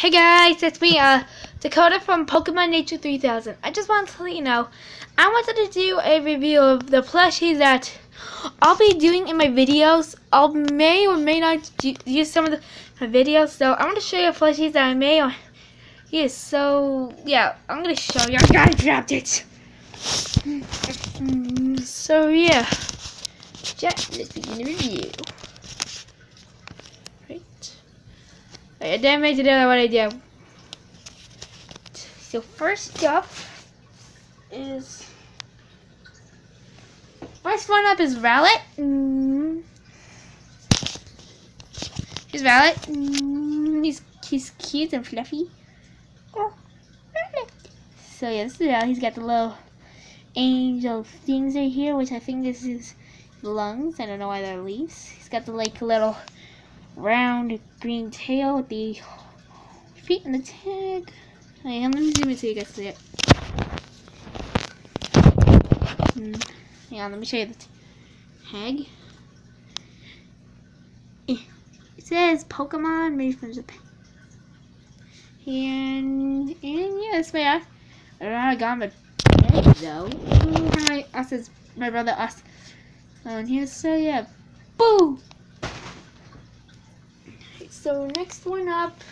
Hey guys, it's me, Dakota from Pokemon Nature 3000. I just wanted to let you know, I wanted to do a review of the plushies that I'll be doing in my videos. I may or may not use some of my videos, so I want to show you plushies that I may or use. So, yeah, I'm going to show you. I gotta drop it. So, yeah. Let's begin the review. I damaged it what I do. So first up is Rowlet. Here's Rowlet. He's cute and fluffy. Oh, Rowlet. So yeah, this is Rowlet. He's got the little angel things right here, which I think this is lungs. I don't know why they're leaves. He's got the little round green tail with the feet and the tag. Let me zoom in so you guys see it. Yeah, let me show you the tag. It says Pokemon made from Japan. And yeah, that's my I don't know how I got my tag though. Hi, us is my brother us. And here, so yeah, boo. So next one up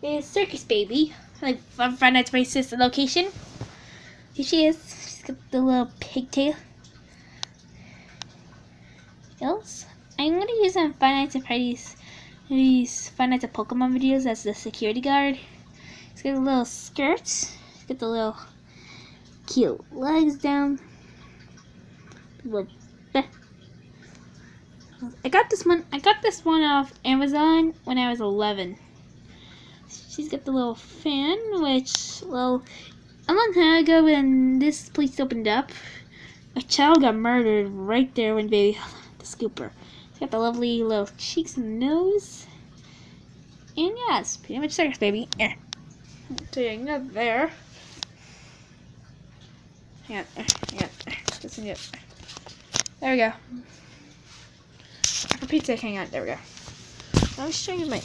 is Circus Baby. Like from Five Nights at Freddy's location. Here she is. She's got the little pigtail. Else, I'm gonna use on Five Nights at Freddy's. These Five Nights at Pokemon videos as the security guard. She's got a little skirt. She's got the little cute legs down. I got this one off Amazon when I was 11. She's got the little fan, which, well, a long time ago when this place opened up, a child got murdered right there when baby the scooper. She's got the lovely little cheeks and nose. And yeah, it's pretty much Circus Baby. Yeah. So yeah, not there. Yeah. This one, yeah. There we go. For Pete's sake, hang on. There we go. Let me show you my.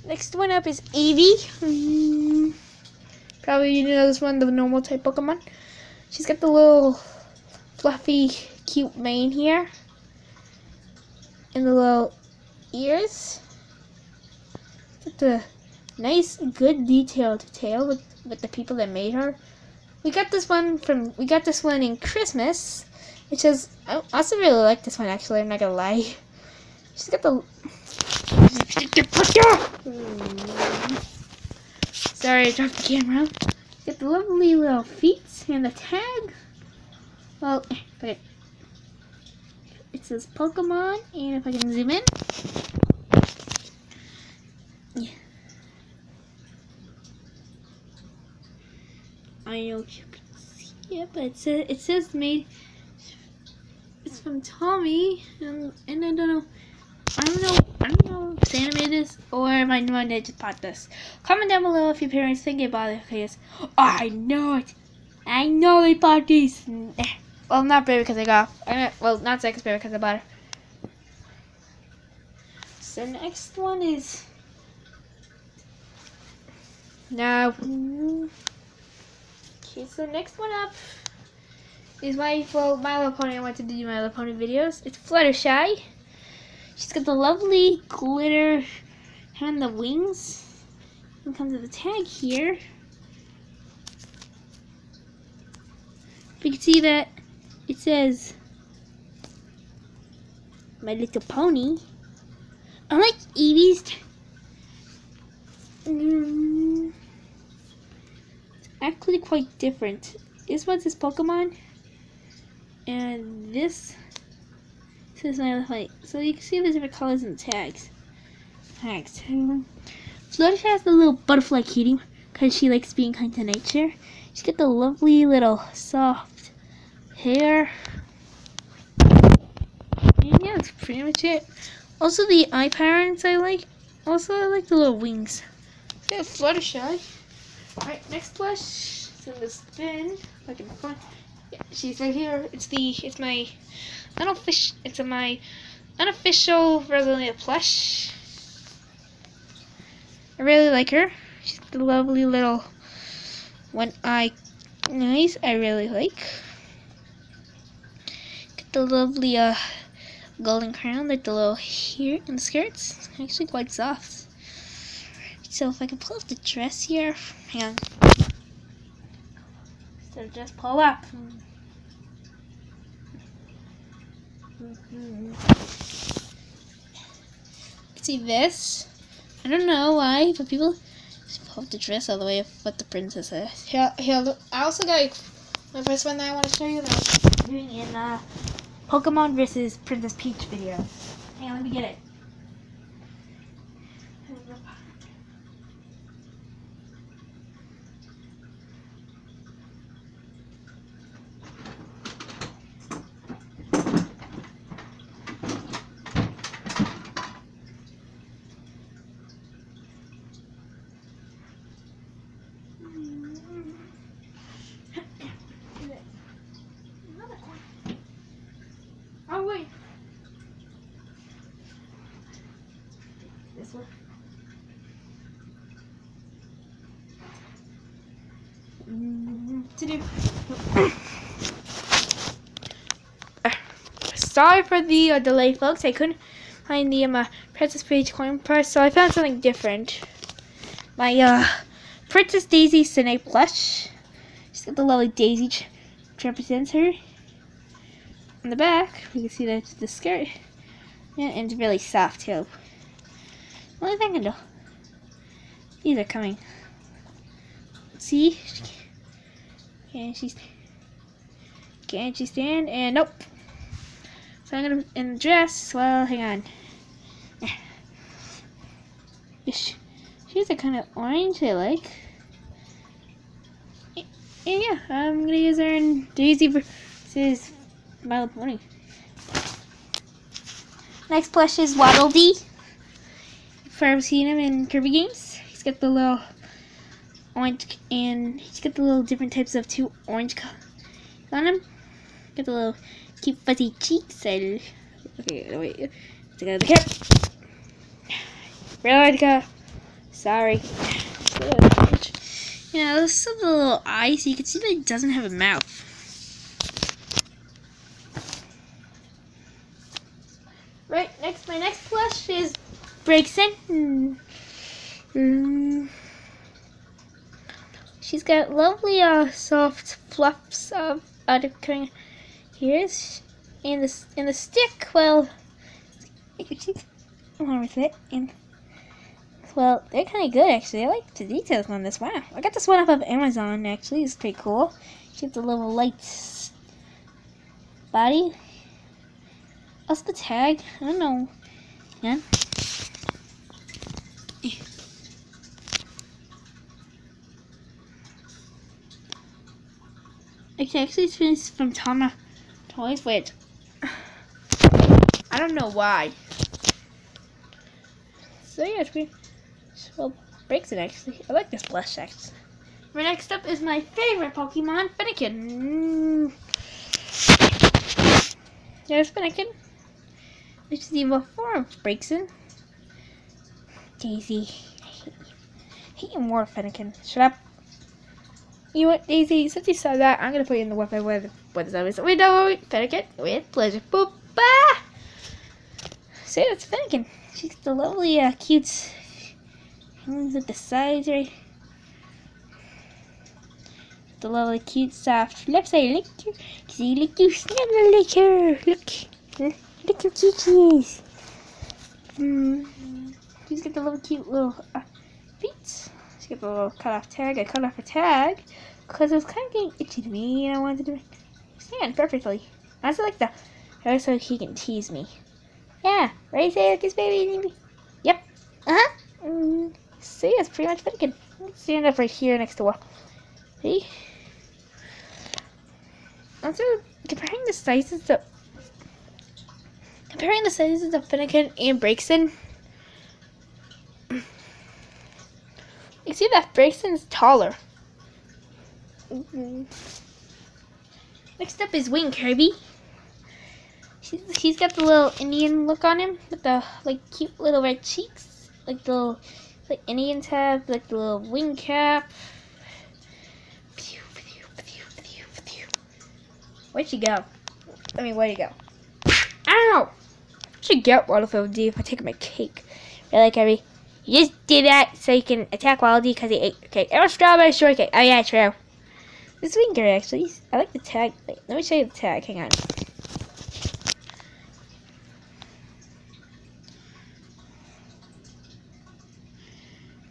Next one up is Eevee. Probably you know this one, the normal type Pokemon. She's got the little fluffy, cute mane here, and the little ears. Got the nice, good detailed tail with the people that made her. We got this one in Christmas. Which is, I also really like this one actually, I'm not gonna lie. She's got the... Sorry, I dropped the camera. She's got the lovely little feet and the tag. Well, okay. It says Pokemon, and if I can zoom in. Yeah. I know you can see it, but it says made... It's from Tommy, and I don't know if Santa made this or if my mom just bought this. Comment down below if your parents think they bought it, because I know it. I know they bought these. Well, not Baby because I got. Well, not Circus Baby because I bought it. So next one is now. Okay, so next one up is My Little Pony. I wanted to do My Little Pony videos. It's Fluttershy. She's got the lovely glitter on the wings. And comes with the tag here. If you can see that, it says My Little Pony. Unlike Eevee's, it's actually quite different. This one says Pokemon. And this says My Little Pony. So you can see the different colors in the tags. Fluttershy has the little butterfly cutie because she likes being kind to nature. She's got the lovely little soft hair. And yeah, that's pretty much it. Also the eye patterns I like. Also I like the little wings. So yeah, Fluttershy. Alright, next plush. It's in this bin. If I can find. Yeah, she's right here. It's my unofficial Rosalia plush. I really like her. She's the lovely little one eye nose. I really like. Got the lovely golden crown, like the little hair and the skirts. Actually quite soft. So if I can pull up the dress here, hang on. So just pull up. See this? I don't know why, but people just pull up the dress all the way up what the princess is. Here, I also got my first one that I want to show you that I'm doing in Pokemon versus Princess Peach video. Hang on, let me get it. Oh wait. This one. To do. Sorry for the delay, folks. I couldn't find the Princess Peach coin purse, so I found something different. My Princess Daisy Snape plush. She's got the lovely Daisy which represents her. On the back, you can see that's the skirt. Yeah, and it's really soft too. Only thing I can do. These are coming. See? Can she stand? And nope. So I'm gonna in the dress. Well, hang on. She's a kind of orange I like. And yeah, I'm gonna use her in Daisy versus My Little Pony. Next plush is Waddle Dee. If I've seen him in Kirby games, he's got the little orange and he's got the little different types of two orange colors on him. Got the little cute fuzzy cheeks. Okay, wait. Take out the cap. Veronica. Sorry. Yeah, this is the little eye, so you can see that he doesn't have a mouth. Right, my next plush is Braixen. She's got lovely soft fluffs of coming ears. And the stick, well, along with it, and well, they're kind of good actually. I like the details on this. Wow, I got this one off of Amazon actually. It's pretty cool. She has a little light body. What's the tag? I don't know. Yeah. Actually, it's from Tama Toys. Wait. I don't know why. So yeah, it's pretty. Well, breaks it actually. I like this blush actually. Right, next up is my favorite Pokemon, Fennekin. There's Fennekin. This is the evolved form of Braixen. Daisy. I hate you more, Fennekin. Shut up. You know what, Daisy? Since you saw that, I'm gonna put you in the weapon with this. Wait, no, Fennekin. With pleasure. Boop. Ah! So that's Fennekin. She's the lovely, cute. With the sides right. The lovely, cute, soft lips. I lick you. See, lick you. Snuggle lick her. Look her cheekies. She's got the little cute little feet. She's got the little cut off tag. I cut off her tag because it was kind of getting itchy to me, and I wanted to stand perfectly. I also like the hair so he can tease me. Yeah, right? Say like his baby. Yep. See, it's pretty much Fennekin. Let's stand up right here next to her. See? Also, comparing the sizes of Fennekin and Braixen, you see that Braixen's taller. Next up is Wing Kirby. He's got the little Indian look on him with the like cute little red cheeks, like the little like Indians have, like the little wing cap. Where'd she go? I mean, where'd he go? Ow! I should get Waddlefield D if I take my cake. Really, Kirby? You just did that so you can attack Waddle because he ate your cake. It was strawberry shortcake. Oh yeah, true. This Winker actually. I like the tag. Wait, let me show you the tag. Hang on.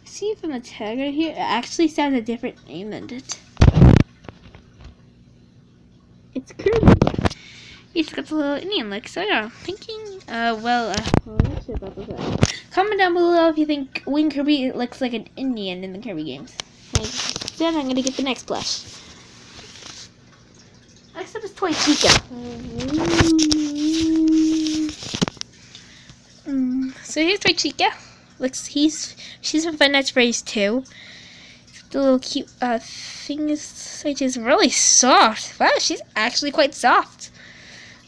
See from the tag right here, it actually sounds a different name than it. It's Kirby. He's got the little Indian look, so yeah, I'm thinking, comment down below if you think Wing Kirby looks like an Indian in the Kirby games. Then I'm gonna get the next plush. Next up is Toy Chica. So here's Toy Chica. She's from Five Nights at Freddy's 2. The little cute thing is which is really soft. Wow, she's actually quite soft.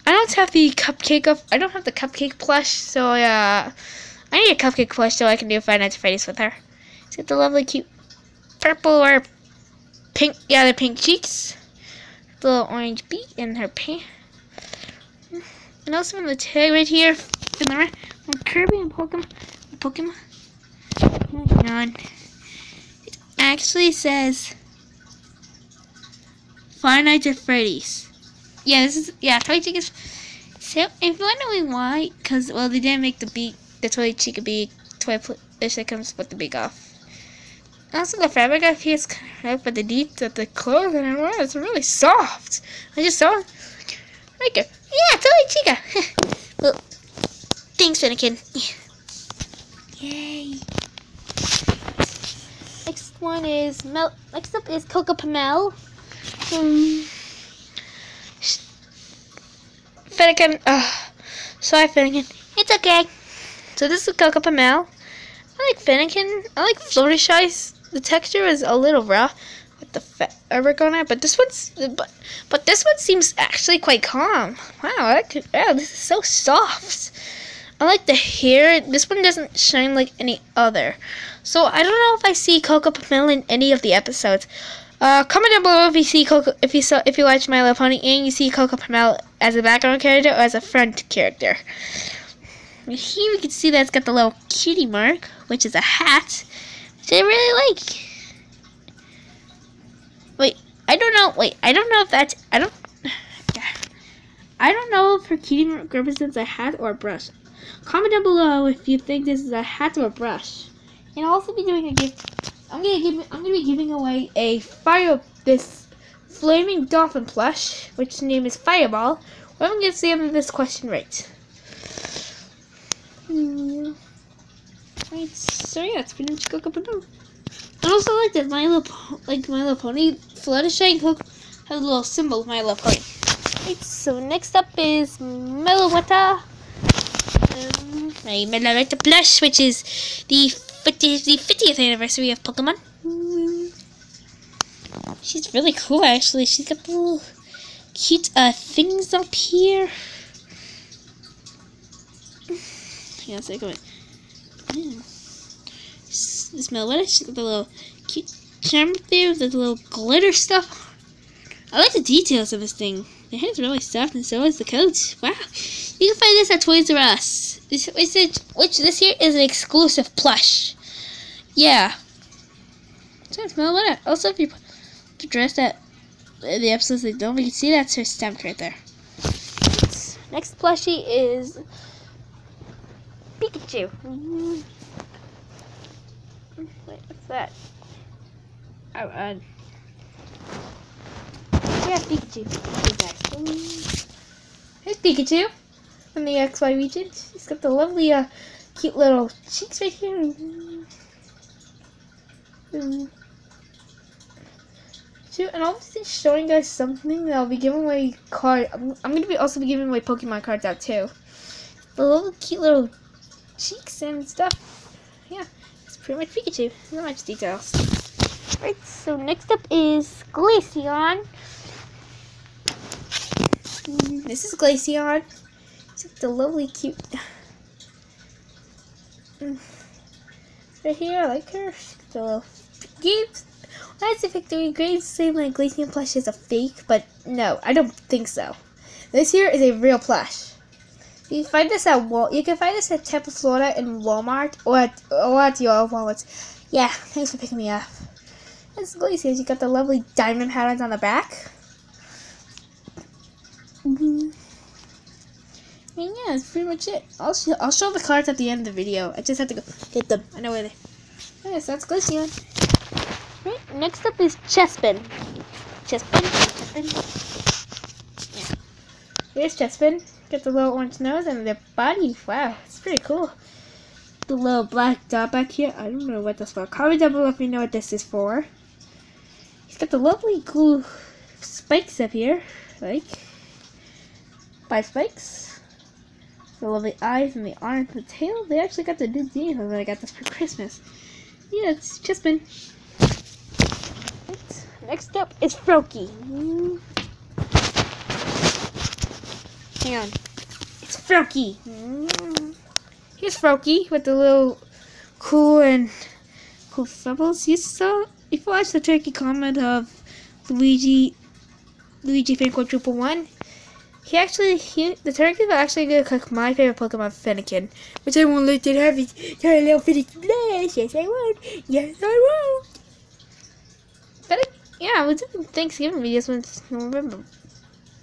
I don't have the cupcake I don't have the cupcake plush, so I need a cupcake plush so I can do Five Nights at Freddy's with her. She's got the lovely cute purple or pink, yeah, the pink cheeks. The little orange beak in her pants. And also on the tag right here, from Kirby and Pokemon. Hang on. It actually says Five Nights at Freddy's. Yeah, Toy Chica's. So, if you want to know why, because, well, they didn't make the Toy Chica beak, that comes with the beak off. Also, the fabric up here is kind of rough, but the deep of the clothes and everything, it's really soft. I just saw it. Like it. Yeah, Toy Chica. Well, thanks, Finnegan. Yay. Next up is Coco Pamel. Finnegan, sorry Finnegan. It's okay. So this is Coco Pamel. I like Finnegan. I like Fluttershy's. The texture is a little rough with the fabric on it, but this one seems actually quite calm. Wow, this is so soft. I like the hair. This one doesn't shine like any other. So I don't know if I see Coco Pamel in any of the episodes. Comment down below if you see if you watch My Little Pony and you see Coco Pamel as a background character or as a front character. Here we can see that it's got the little cutie mark, which is a hat, which I really like. I don't know if her cutie mark represents a hat or a brush. Comment down below if you think this is a hat or a brush. And I'll also be doing a gift. I'm gonna be giving away this flaming dolphin plush, which name is Fireball. I'm gonna see this question right. Right, so yeah, it's pretty much Coco Pamel. I also like that My Little Pony Fluttershy has a little symbol of My Little Pony. Right, so next up is Meloetta. My Meloetta plush, which is the 50th anniversary of Pokemon. She's really cool, actually. She's got the little cute things up here. Yeah, it's like this Meloetta, she's got the little cute charm up there with the little glitter stuff. I like the details of this thing. The head's really soft and so is the coat. Wow. You can find this at Toys R Us. Which this year is an exclusive plush. Yeah. So it's Meloetta. Also, if you dress that in the episodes they don't, you can see that's her stamp right there. Next plushie is Pikachu. Wait, what's that? Oh, yeah, Pikachu. Here's Pikachu from the XY region. He's got the lovely, cute little cheeks right here. And I'll be showing you guys something that I'll be giving away I'm going to also be giving away Pokemon cards out too. The little cute little cheeks and stuff. Yeah, it's pretty much Pikachu. Not much details. Right, so next up is Glaceon. This is Glaceon. It's the lovely cute Right here, I like her. The little games. When I say Victory, Graves say my Glaceon plush is a fake, but no, I don't think so. This here is a real plush. You can find this at Tampa, Florida, in Walmart or at your wallets. Yeah, thanks for picking me up. It's Glaceon. You got the lovely diamond patterns on the back. And yeah, that's pretty much it. I'll show the cards at the end of the video. I just have to go get them. I know where they. Yes, that's Glaceon. Right, next up is Chespin. Chespin. Yeah. Here's Chespin. Got the little orange nose and the body. Wow, it's pretty cool. The little black dot back here. I don't know what that's for. Comment down below if you know what this is for. He's got the lovely cool spikes up here. Like 5 spikes. The lovely eyes and the arms and the tail. They actually got the new deal when I got this for Christmas. Yeah, it's Chespin. Right. Next up is Froakie. Hang on. It's Froakie. Here's Froakie with the little cool feathers. If you watch the turkey comment of Luigi Fan Quadruple 1, the turkeys are actually gonna cook my favorite Pokemon, Fennekin, which I won't let it have it. Try a little Fennekin Blast. Yes, I won't. Yes, I won't. Yeah, I was doing Thanksgiving videos in November.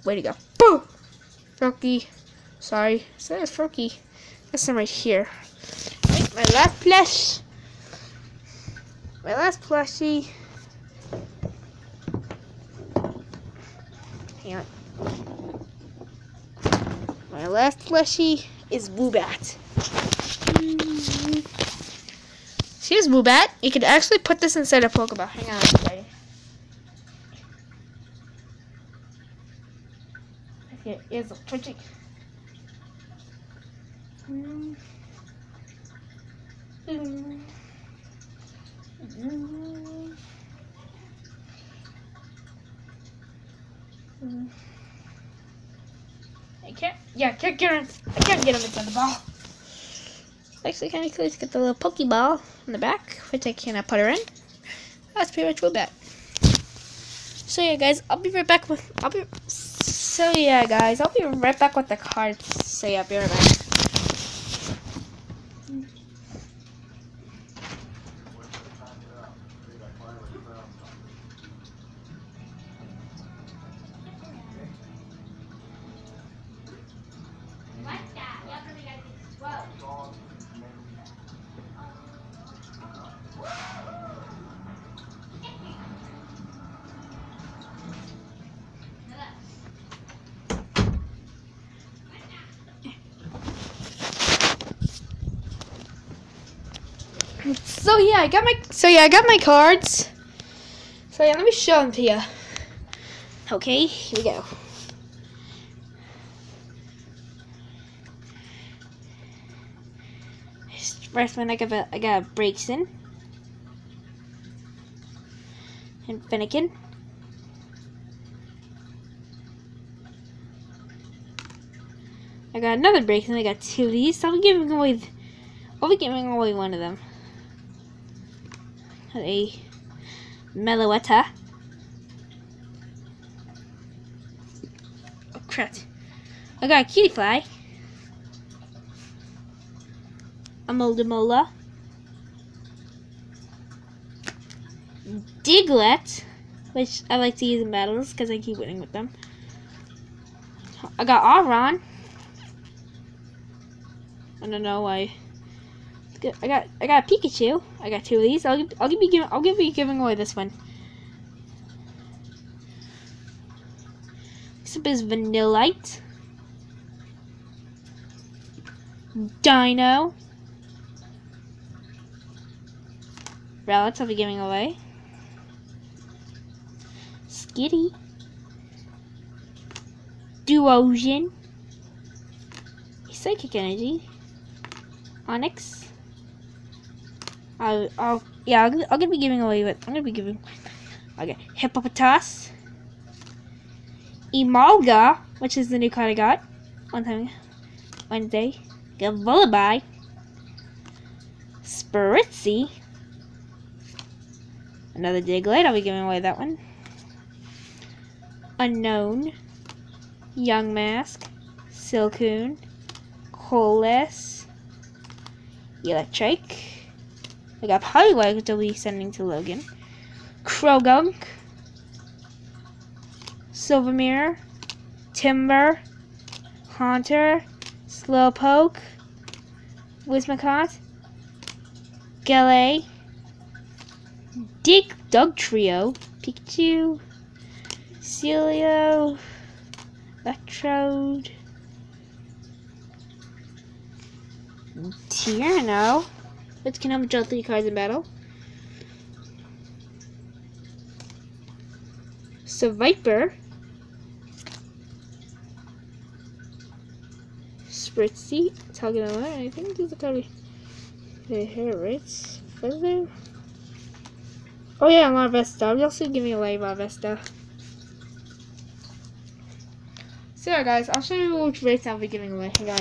Way to go. Boom! Froakie. Sorry. So there's Froakie. That's some right here. Right, my last plush. My last plushie. Hang on. My last plushie is Woobat. Here's Woobat. You can actually put this inside a Pokeball. Hang on, sorry. Here is a twitching. I can't get him inside the ball. Actually, kind of cool to get the little Pokeball in the back, which I cannot put her in. That's pretty much Woobat. So yeah, guys, I'll be right back with the cards. So yeah, I'll be right back. So yeah, I got my cards. So yeah, let me show them to you. Okay, here we go. First one I got Braixen and Fennekin. I got another Braixen. I got 2 of these. So I'll be giving away one of them. A Meloetta. Oh crap. I got a Cutiefly. A Moldemola. Diglett, which I like to use in battles because I keep winning with them. I got Aron. I don't know why. I got a Pikachu. I got 2 of these. I'll be giving away this one. Next up is Vanillite, Dino, Relics. I'll be giving away. Skitty, Duosion, Psychic Energy, Onyx. I'm gonna be giving away what I'm gonna be giving. Okay, Hippopotas, Emolga, which is the new card I got Wednesday. Got Vullaby, Spritzy. Another Diglett. I'll be giving away that one. Unknown. Young Mask. Silcoon. Coalesce. Electric. I got Poliwag, which I'll be sending to Logan. Krogunk. Silvermere. Timber. Haunter. Slowpoke. Whimsicott. Galley. Dugtrio. Pikachu. Celio. Electrode. Tierno, which can have draw 3 cards in battle. Viper. Spritzy. Talking about I think these are probably the hair, right? Feather. Oh yeah, Larvesta. I'm also giving away Larvesta. So yeah, guys, I'll show you which rates I'll be giving away. Hang on.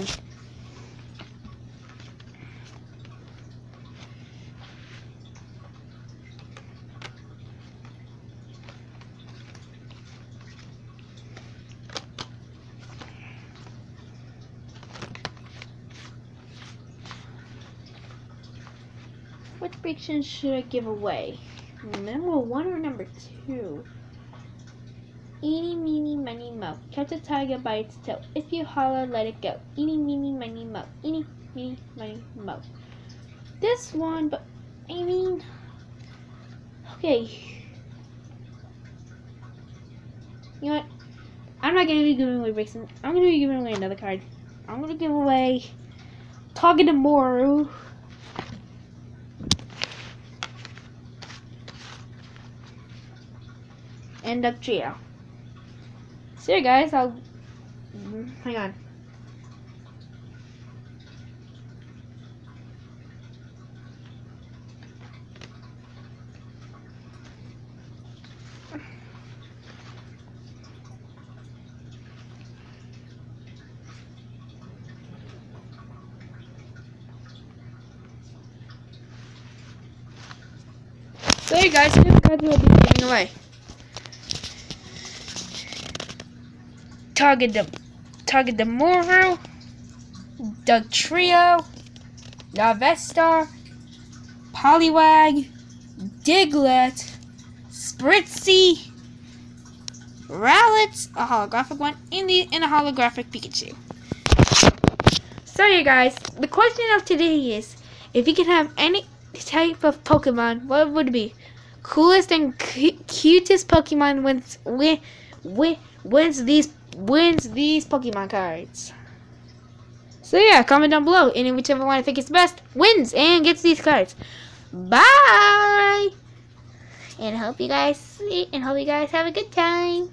Which prediction should I give away? Number 1 or number 2? Eeny, meeny, miny, moe. Catch a tiger by its tail. If you holler, let it go. Eeny, meeny, miny, moe. Eeny, meeny, miny, moe. This one, but I mean, okay. You know what? I'm not gonna be giving away Vixen. I'm gonna be giving away another card. I'm gonna give away Togedemaru. And Dugtrio. So yeah, guys, I'll hang on. So hey guys, here's the cards we'll be giving away. Togedemaru, Dugtrio, Larvesta, Poliwag, Diglett, Spritzy, Rowlet, a holographic one, and a holographic Pikachu. So yeah guys, the question of today is, if you could have any type of Pokemon, what would it be? Coolest and cutest Pokemon wins these Pokemon cards. So yeah, comment down below, and whichever one I think is best wins and gets these cards. Bye, and hope you guys have a good time.